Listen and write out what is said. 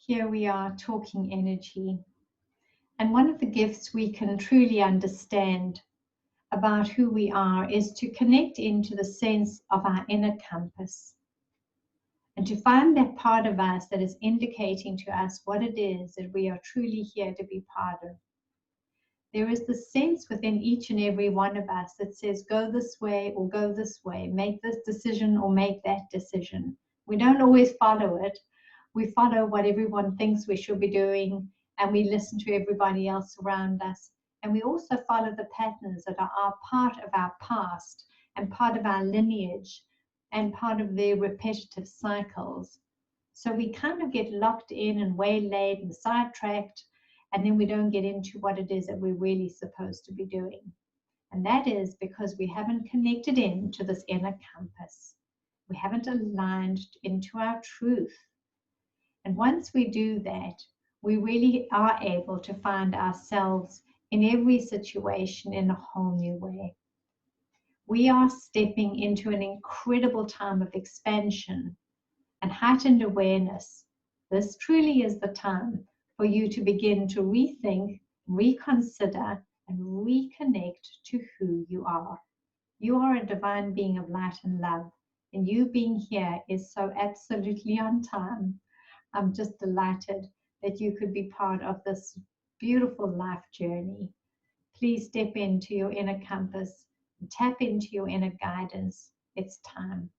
Here we are talking energy. And one of the gifts we can truly understand about who we are is to connect into the sense of our inner compass and to find that part of us that is indicating to us what it is that we are truly here to be part of. There is the sense within each and every one of us that says, go this way or go this way, make this decision or make that decision. We don't always follow it. We follow what everyone thinks we should be doing, and we listen to everybody else around us. And we also follow the patterns that are part of our past and part of our lineage and part of their repetitive cycles. So we kind of get locked in and waylaid and sidetracked, and then we don't get into what it is that we're really supposed to be doing. And that is because we haven't connected into this inner compass. We haven't aligned into our truth. And once we do that, we really are able to find ourselves in every situation in a whole new way. We are stepping into an incredible time of expansion and heightened awareness. This truly is the time for you to begin to rethink, reconsider, and reconnect to who you are. You are a divine being of light and love, and you being here is so absolutely on time. I'm just delighted that you could be part of this beautiful life journey. Please step into your inner compass and tap into your inner guidance. It's time.